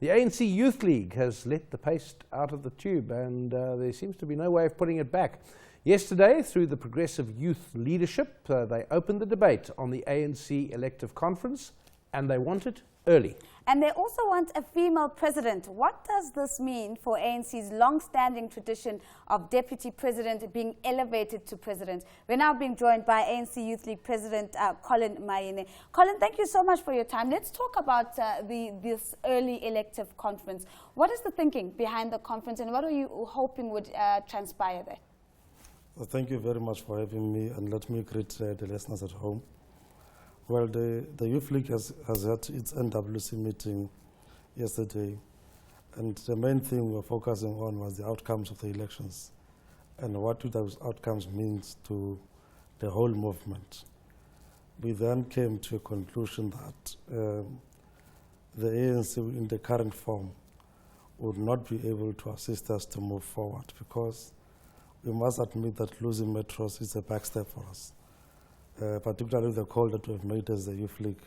The ANC Youth League has let the paste out of the tube, and there seems to be no way of putting it back. Yesterday, through the Progressive Youth Leadership, they opened the debate on the ANC elective conference, and they want it early. And they also want a female president. What does this mean for ANC's long-standing tradition of deputy president being elevated to president? We're now being joined by ANC Youth League President Collen Maine. Collen, thank you so much for your time. Let's talk about this early elective conference. What is the thinking behind the conference, and what are you hoping would transpire there? Well, thank you very much for having me, and let me greet the listeners at home. Well, the Youth League has had its NWC meeting yesterday, and the main thing we were focusing on was the outcomes of the elections and what those outcomes means to the whole movement. We then came to a conclusion that the ANC in the current form would not be able to assist us to move forward, because we must admit that losing metros is a backstep for us. Particularly the call that we have made as the Youth League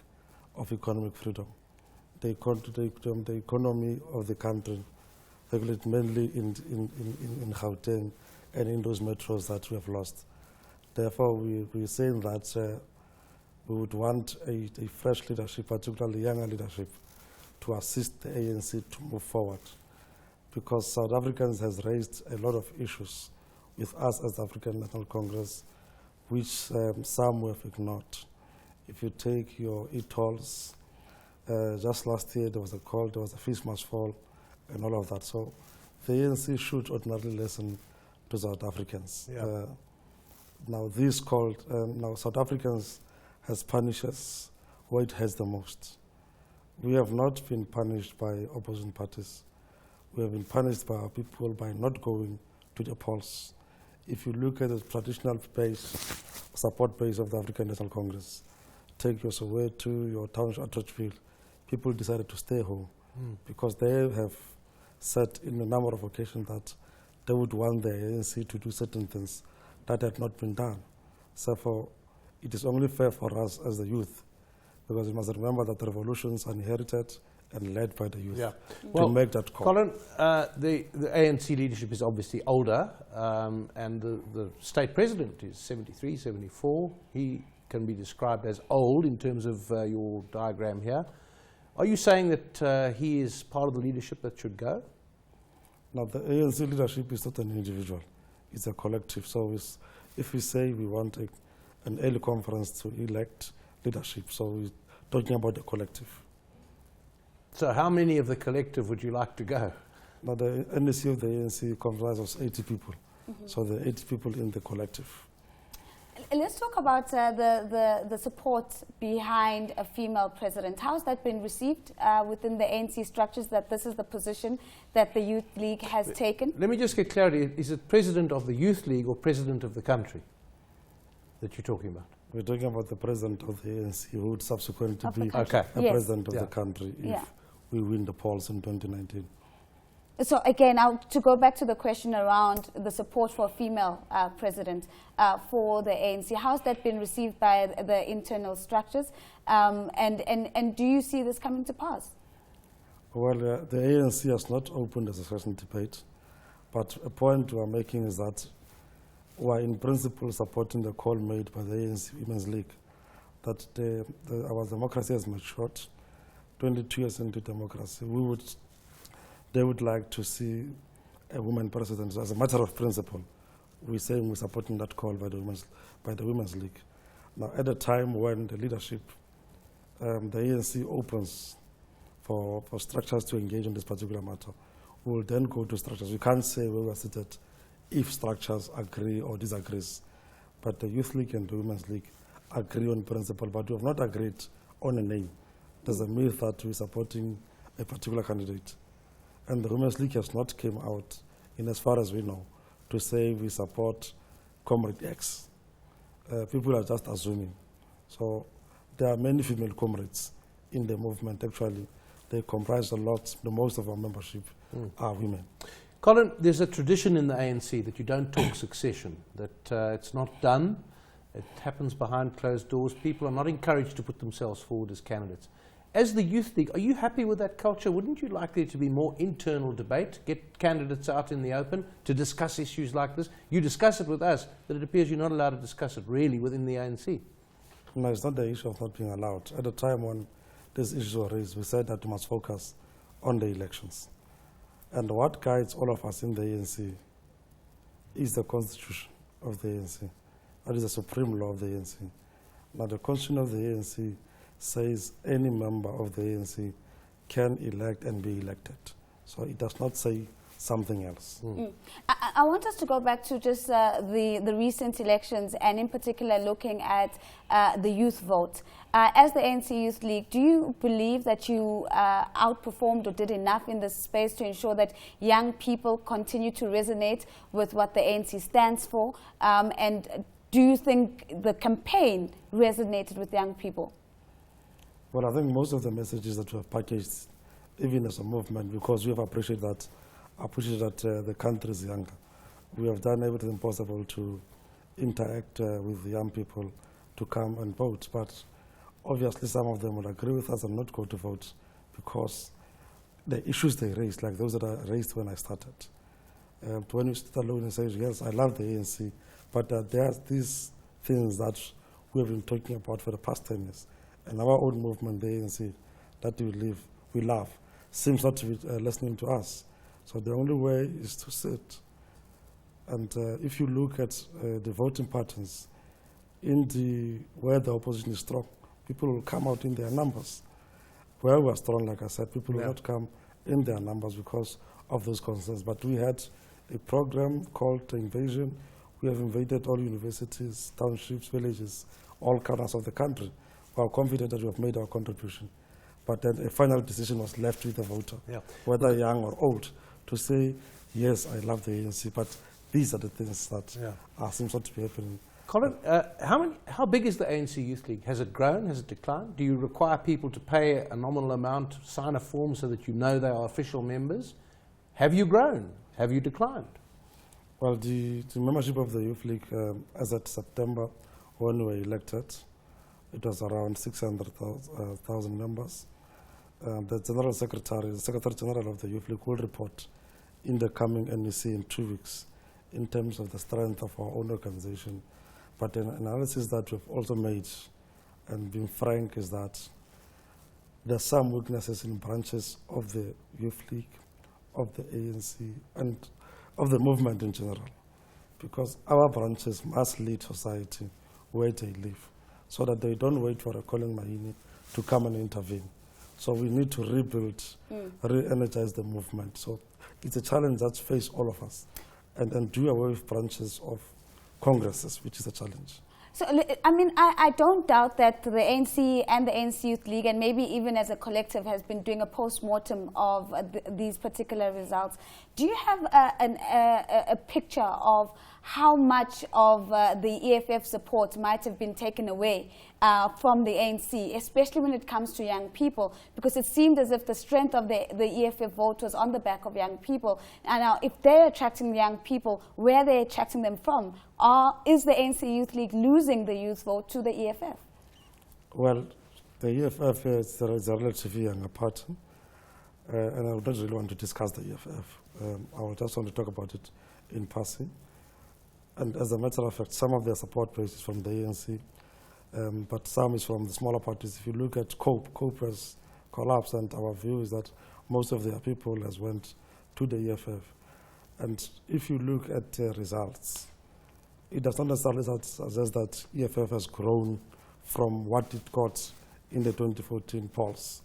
of economic freedom. The economy of the country, regulated mainly in Gauteng and in those metros that we have lost. Therefore, we're saying that we would want a fresh leadership, particularly younger leadership, to assist the ANC to move forward. Because South Africans has raised a lot of issues with us as the African National Congress, which some we have ignored. If you take your e-tolls, just last year there was a call, there was a fees must fall, and all of that. So the ANC should ordinarily listen to South Africans. Yeah. Now this called, now South Africans has punished us where it has the most. We have not been punished by opposition parties. We have been punished by our people by not going to the polls. If you look at the traditional support base of the African National Congress, take your Soweto, your township, Atteridgeville, people decided to stay home because they have said in a number of occasions that they would want the ANC to do certain things that had not been done. Therefore, it is only fair for us as the youth, because you must remember that revolutions are inherited and led by the youth, to make that call. Collen, the ANC leadership is obviously older, and the state president is 73, 74. He can be described as old in terms of your diagram here. Are you saying that he is part of the leadership that should go? Now, the ANC leadership is not an individual. It's a collective. So if we say we want an early conference to elect leadership, so we're talking about the collective. So how many of the collective would you like to go? Now, the NDC of the ANC comprises of 80 people. So there are 80 people in the collective. Let's talk about the support behind a female president. How has that been received within the ANC structures, that this is the position that the Youth League has taken? Let me just get clarity. Is it president of the Youth League or president of the country that you're talking about? We're talking about the president of the ANC, who would subsequently be president of the country if we win the polls in 2019. So again, to go back to the question around the support for a female president for the ANC, how has that been received by the internal structures, and do you see this coming to pass? Well, the ANC has not opened a succession debate, but a point we are making is that we are in principle supporting the call made by the ANC Women's League that our democracy has matured. 22 years into democracy, they would like to see a woman president. So as a matter of principle, we're saying we're supporting that call by the Women's League. Now, at a time when the leadership, the ANC opens for structures to engage in this particular matter, we will then go to structures. We can't say where we are seated if structures agree or disagrees. But the Youth League and the Women's League agree on principle, but we have not agreed on a name. There's a myth that we're supporting a particular candidate. And the Women's League has not come out, in as far as we know, to say we support Comrade X. People are just assuming. So there are many female comrades in the movement. Actually, they comprise a lot. The most of our membership are women. Collen, there's a tradition in the ANC that you don't talk succession, that it's not done. It happens behind closed doors. People are not encouraged to put themselves forward as candidates. As the Youth League, are you happy with that culture? Wouldn't you like there to be more internal debate, get candidates out in the open to discuss issues like this? You discuss it with us, but it appears you're not allowed to discuss it really within the ANC. No, it's not the issue of not being allowed. At the time when these issues were raised, we said that we must focus on the elections. And what guides all of us in the ANC is the constitution of the ANC. That is the supreme law of the ANC. Now, the constitution of the ANC says any member of the ANC can elect and be elected. So it does not say something else. I want us to go back to just the recent elections, and in particular looking at the youth vote. As the ANC Youth League, do you believe that you outperformed or did enough in this space to ensure that young people continue to resonate with what the ANC stands for? And do you think the campaign resonated with young people? Well, I think most of the messages that we have packaged, even as a movement, because we have appreciated that the country is younger. We have done everything possible to interact with young people to come and vote. But obviously some of them will agree with us and not go to vote because the issues they raised, like those that I raised when I started. When you sit alone and say, yes, I love the ANC, but there are these things that we have been talking about for the past 10 years. And our own movement, the ANC, that we love, seems not to be listening to us. So the only way is to sit. And if you look at the voting patterns, where the opposition is strong, people will come out in their numbers. Where we are strong, like I said, people will not come in their numbers because of those concerns. But we had a program called Invasion. We have invaded all universities, townships, villages, all corners of the country. We are confident that we have made our contribution. But then a final decision was left with the voter, whether young or old, to say, yes, I love the ANC, but these are the things that seem not to be happening. Collen, how big is the ANC Youth League? Has it grown? Has it declined? Do you require people to pay a nominal amount, sign a form so that you know they are official members? Have you grown? Have you declined? Well, the membership of the Youth League, as at September, when we were elected, it was around 600,000 members. The General Secretary, the Secretary General of the Youth League will report in the coming NEC in 2 weeks in terms of the strength of our own organization. But an analysis that we've also made, and being frank, is that there are some weaknesses in branches of the Youth League, of the ANC, and of the movement in general. Because our branches must lead society where they live, so that they don't wait for a Collen Maine to come and intervene. So we need to rebuild, re-energize the movement. So it's a challenge that faces all of us. And do away with branches of congresses, which is a challenge. So, I mean, I don't doubt that the ANC and the ANC Youth League, and maybe even as a collective, has been doing a post-mortem of these particular results. Do you have a picture of how much of the EFF support might have been taken away from the ANC, especially when it comes to young people? Because it seemed as if the strength of the EFF vote was on the back of young people. And now, if they're attracting young people, where are they attracting them from? Is the ANC Youth League losing the youth vote to the EFF? Well, the EFF is a relatively younger party, and I would not really want to discuss the EFF. I would just want to talk about it in passing. And as a matter of fact, some of their support base is from the ANC, but some is from the smaller parties. If you look at COPE has collapsed, and our view is that most of their people has went to the EFF. And if you look at the results, it does not necessarily suggest that EFF has grown from what it got in the 2014 polls.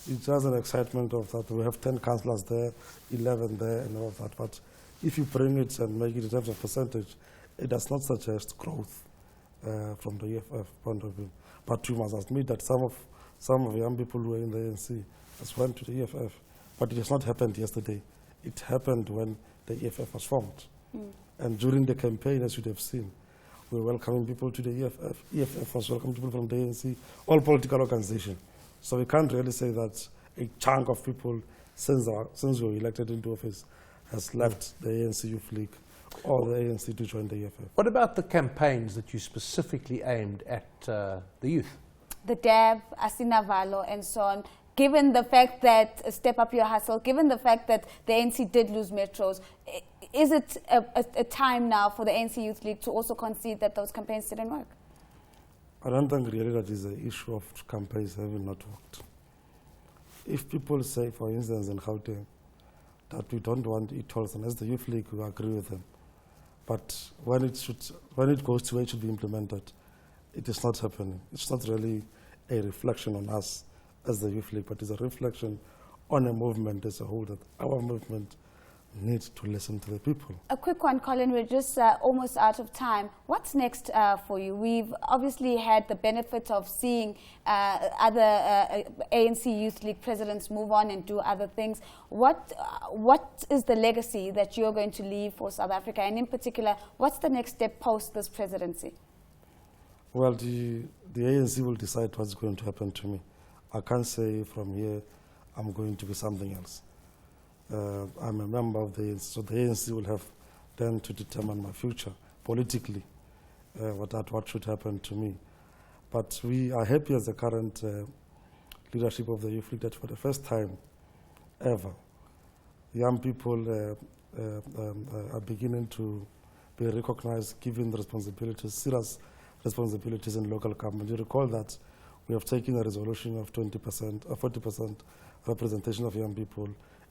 It's just an excitement of that we have 10 councillors there, 11 there, and all of that. But if you bring it and make it in terms of percentage, it does not suggest growth from the EFF point of view. But you must admit that some of the young people who were in the ANC has went to the EFF. But it has not happened yesterday. It happened when the EFF was formed. And during the campaign, as you'd have seen, we were welcoming people to the EFF. EFF was welcoming people from the ANC, all political organizations. So we can't really say that a chunk of people, since we were elected into office, has left the ANC Youth League or the ANC to join the EFF. What about the campaigns that you specifically aimed at the youth? the DAB, Asinavalo, and so on, given the fact that Step Up Your Hustle, given the fact that the ANC did lose metros, is it a time now for the ANC Youth League to also concede that those campaigns didn't work? I don't think really that is an issue of campaigns having not worked. If people say, for instance, in Gauteng, that we don't want e-tolls, and as the Youth League, we agree with them. But when it goes to where it should be implemented, it is not happening. It's not really a reflection on us as the Youth League, but it's a reflection on a movement as a whole, that our movement needs to listen to the people. A quick one, Collen, we're just almost out of time. What's next for you? We've obviously had the benefit of seeing other ANC Youth League presidents move on and do other things. What is the legacy that you're going to leave for South Africa? And in particular, what's the next step post this presidency? Well, the ANC will decide what's going to happen to me. I can't say from here I'm going to be something else. I'm a member of the ANC, so the ANC will have then to determine my future politically, what should happen to me. But we are happy as the current leadership of the Youth League that for the first time ever, young people are beginning to be recognized, given the responsibilities, serious responsibilities in local government. You recall that we have taken a resolution of 20% or 40% representation of young people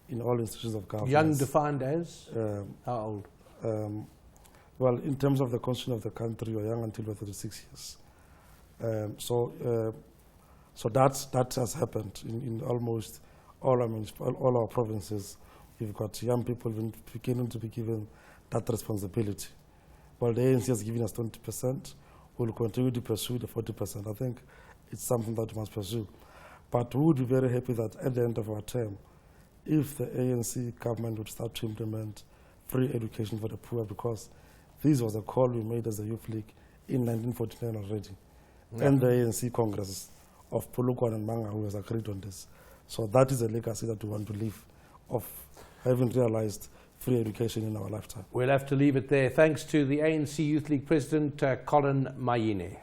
in all institutions of government. Young defined as? How old? Well, in terms of the constitution of the country, you're young until you're 36 years. So that has happened in almost all our provinces. We've got young people beginning to be given that responsibility. While the ANC has given us 20%, we'll continue to pursue the 40%. I think it's something that we must pursue. But we would be very happy that at the end of our term, if the ANC government would start to implement free education for the poor, because this was a call we made as a Youth League in 1949 already. Yeah. And the ANC Congress of Polokwane and Manga who has agreed on this. So that is a legacy that we want to leave, of having realized free education in our lifetime. We'll have to leave it there. Thanks to the ANC Youth League President, Collen Maine.